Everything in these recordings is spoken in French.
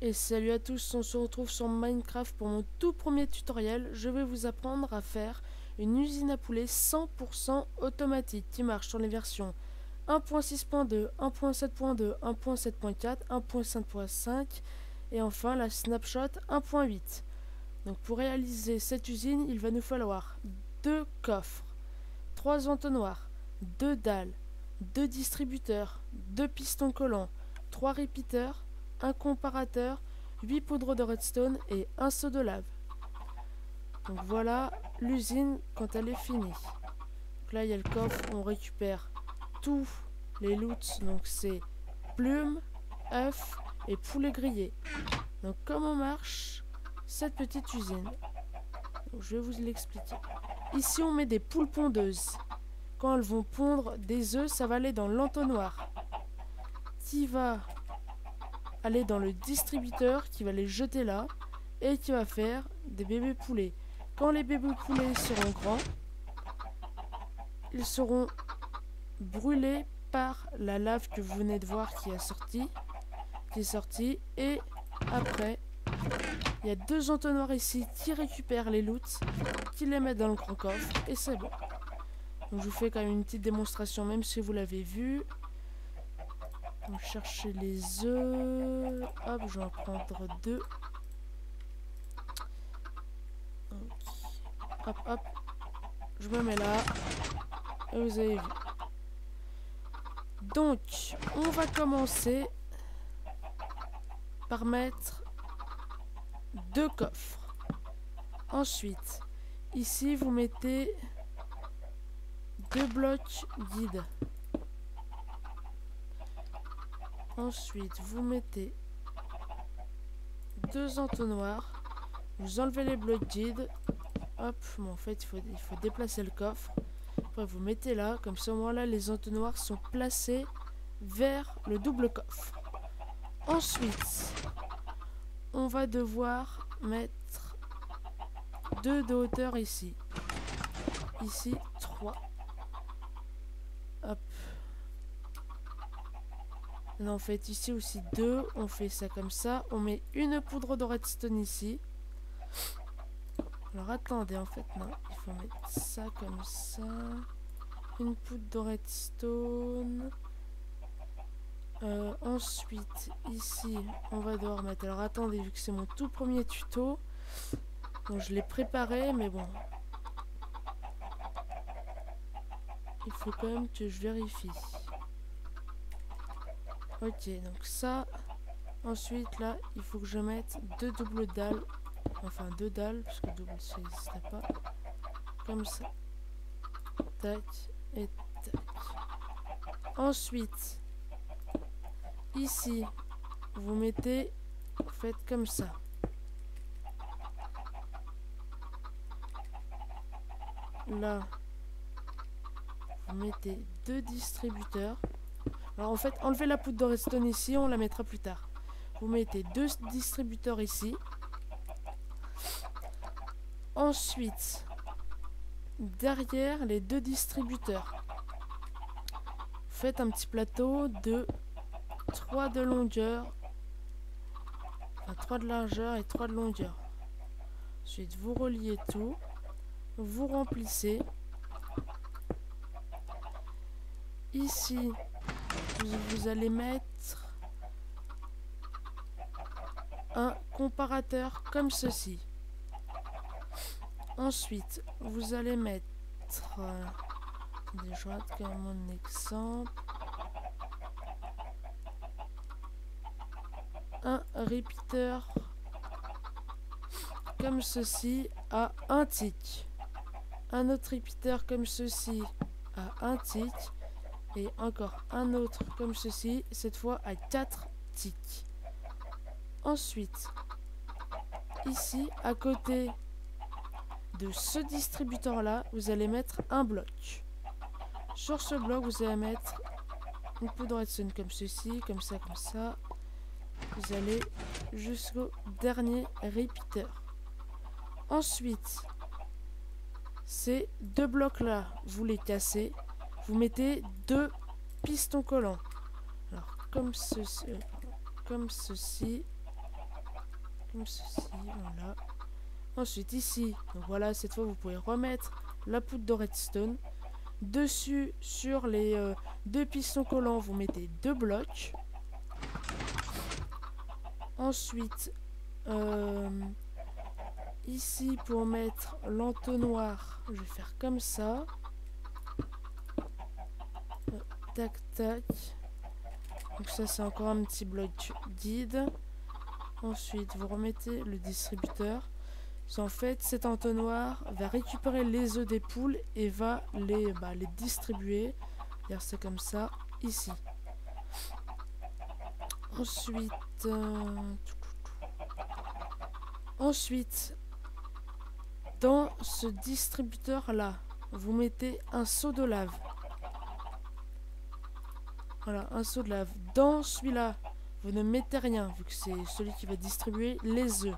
Et salut à tous, on se retrouve sur Minecraft pour mon tout premier tutoriel. Je vais vous apprendre à faire une usine à poulet 100% automatique qui marche sur les versions 1.6.2, 1.7.2, 1.7.4, 1.5.5 et enfin la snapshot 1.8. Donc pour réaliser cette usine, il va nous falloir 2 coffres, 3 entonnoirs, 2 dalles, 2 distributeurs, 2 pistons collants, 3 repeaters, un comparateur, 8 poudres de redstone et un seau de lave. Donc voilà l'usine quand elle est finie. Donc là il y a le coffre, on récupère tous les loots, donc c'est plumes, œufs et poulet grillé. Donc comment marche cette petite usine? Donc, je vais vous l'expliquer. Ici on met des poules pondeuses. Quand elles vont pondre des œufs, ça va aller dans l'entonnoir qui va aller dans le distributeur qui va les jeter là et qui va faire des bébés poulets. Quand les bébés poulets seront grands, ils seront brûlés par la lave que vous venez de voir qui est sortie, et après il y a 2 entonnoirs ici qui récupèrent les loots, qui les mettent dans le grand coffre et c'est bon. Donc je vous fais quand même une petite démonstration même si vous l'avez vu. Donc chercher les œufs. Hop, je vais en prendre 2. Hop, hop. Je me mets là. Et vous avez vu. Donc, on va commencer par mettre 2 coffres. Ensuite, ici, vous mettez 2 blocs guides. Ensuite, vous mettez 2 entonnoirs. Vous enlevez les blocs guides. Hop, bon, en fait, il faut déplacer le coffre. Après, vous mettez là, comme ça, au moins là, les entonnoirs sont placés vers le double coffre. Ensuite, on va devoir mettre 2 de hauteur ici. Ici, 3. Hop. Là, en fait, ici aussi 2. On fait ça comme ça. On met une poudre de redstone ici. Alors, attendez, en fait, non. Il faut mettre ça comme ça. Une poudre de redstone. Ensuite, ici, on va devoir mettre... Alors, attendez, vu que c'est mon tout premier tuto. Donc, je l'ai préparé, mais bon. Il faut quand même que je vérifie. Ok, donc ça. Ensuite, là, il faut que je mette 2 doubles dalles. Enfin, 2 dalles, parce que double, ça n'existait pas. Comme ça. Tac et tac. Ensuite, ici, vous mettez, faites comme ça. Là, vous mettez 2 distributeurs. Alors en fait, enlevez la poudre de redstone ici, on la mettra plus tard. Vous mettez 2 distributeurs ici. Ensuite, derrière les 2 distributeurs, faites un petit plateau de 3 de longueur, enfin 3 de largeur et 3 de longueur. Ensuite, vous reliez tout, vous remplissez. Ici, vous allez mettre un comparateur comme ceci. Ensuite, vous allez mettre... je rate quand même mon exemple. Un repeater comme ceci à 1 tick. Un autre repeater comme ceci à 1 tick. Et encore un autre comme ceci, cette fois à 4 ticks. Ensuite, ici, à côté de ce distributeur là, vous allez mettre un bloc. Sur ce bloc, vous allez mettre une poudre de redstone comme ceci, comme ça, comme ça. Vous allez jusqu'au dernier repeater. Ensuite, ces 2 blocs là, vous les cassez. Vous mettez 2 pistons collants. Alors, comme ceci. comme ceci, voilà. Ensuite ici, donc voilà, cette fois vous pouvez remettre la poudre de redstone. Dessus, sur les deux pistons collants, vous mettez 2 blocs. Ensuite, ici pour mettre l'entonnoir, je vais faire comme ça. Tac tac. Donc ça c'est encore un petit bloc guide. Ensuite vous remettez le distributeur. En fait cet entonnoir va récupérer les œufs des poules et va les distribuer. C'est comme ça ici. Ensuite, dans ce distributeur là, vous mettez un seau de lave. Voilà, un seau de lave. Dans celui-là, vous ne mettez rien, vu que c'est celui qui va distribuer les œufs.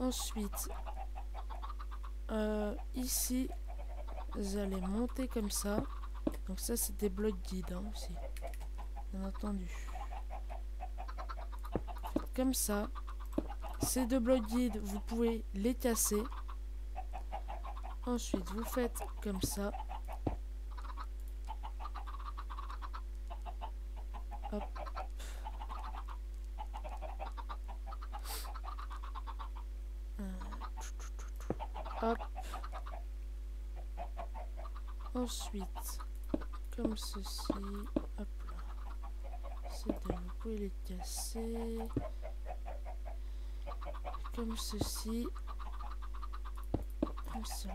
Ensuite, ici, vous allez monter comme ça. Donc ça, c'est des blocs guides hein, aussi. Bien entendu. Faites comme ça. Ces 2 blocs guides, vous pouvez les casser. Ensuite, vous faites comme ça. Hop. Hop. Ensuite, comme ceci. Hop là. Ces 2, vous pouvez les casser. Comme ceci. Comme cela.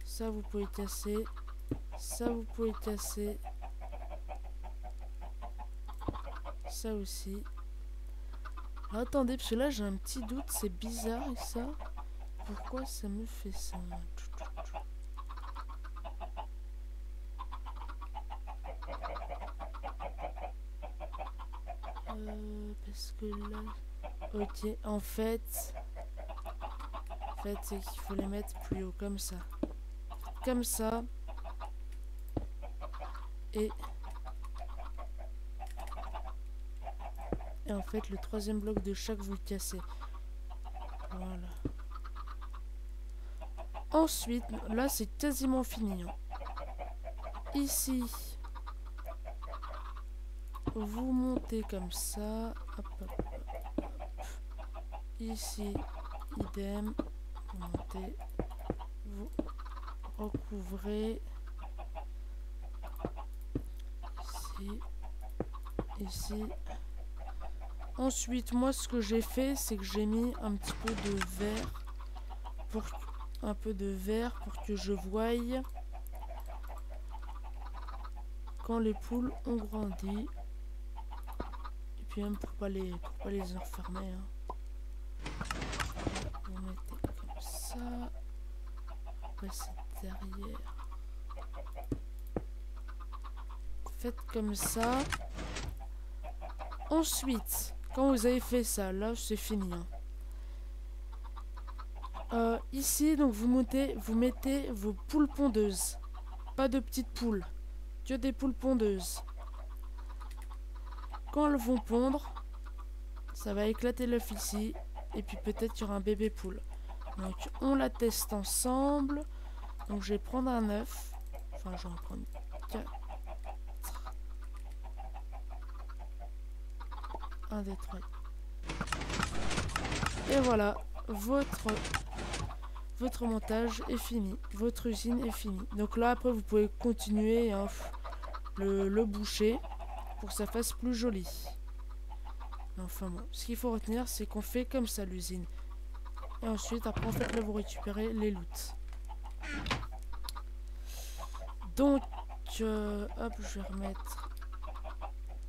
Ça vous pouvez casser. Ça vous pouvez casser. Ça aussi. Alors, attendez, parce que là j'ai un petit doute, c'est bizarre et ça. Pourquoi ça me fait ça? Parce que là... Ok, en fait c'est qu'il faut les mettre plus haut, comme ça. Comme ça. Et en fait, le 3e bloc de chaque, vous le cassez. Voilà. Ensuite, là, c'est quasiment fini. Hein. Ici, vous montez comme ça. Hop, hop, hop, hop. Ici, idem. Vous montez. Vous recouvrez. Ici. Ici. Ensuite, moi, ce que j'ai fait, c'est que j'ai mis un petit peu de verre pour que je voie quand les poules ont grandi. Et puis même pour pas les enfermer. Hein. Vous mettez comme ça. Passer derrière. Faites comme ça. Ensuite, quand vous avez fait ça, là c'est fini. Hein. Ici, donc vous mettez vos poules pondeuses. Pas de petites poules, que des poules pondeuses. Quand elles vont pondre, ça va éclater l'œuf ici. Et puis peut-être qu'il y aura un bébé poule. Donc on la teste ensemble. Donc je vais prendre un œuf. Enfin, je vais en prendre 4. 1, 2, 3. Et voilà, votre montage est fini. Votre usine est finie. Donc là, après, vous pouvez continuer hein, le boucher pour que ça fasse plus joli. Enfin bon, ce qu'il faut retenir, c'est qu'on fait comme ça l'usine. Et ensuite, après, en fait, là, vous récupérez les loots. Donc, hop, je vais remettre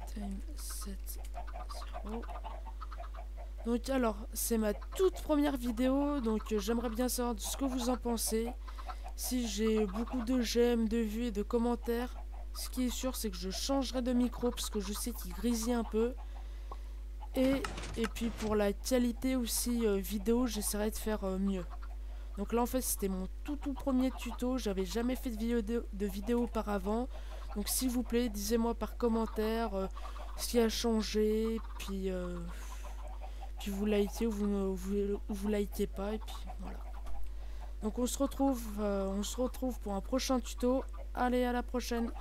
time 7 0. Donc alors, c'est ma toute première vidéo, donc j'aimerais bien savoir ce que vous en pensez. Si j'ai beaucoup de j'aime, de vues et de commentaires, ce qui est sûr, c'est que je changerai de micro parce que je sais qu'il grésille un peu. Et puis pour la qualité aussi vidéo, j'essaierai de faire mieux. Donc là en fait c'était mon tout premier tuto, j'avais jamais fait de vidéo auparavant. Donc s'il vous plaît, disez-moi par commentaire ce qui a changé, puis vous likez ou vous likez pas, et puis voilà. Donc on se retrouve pour un prochain tuto. Allez, à la prochaine.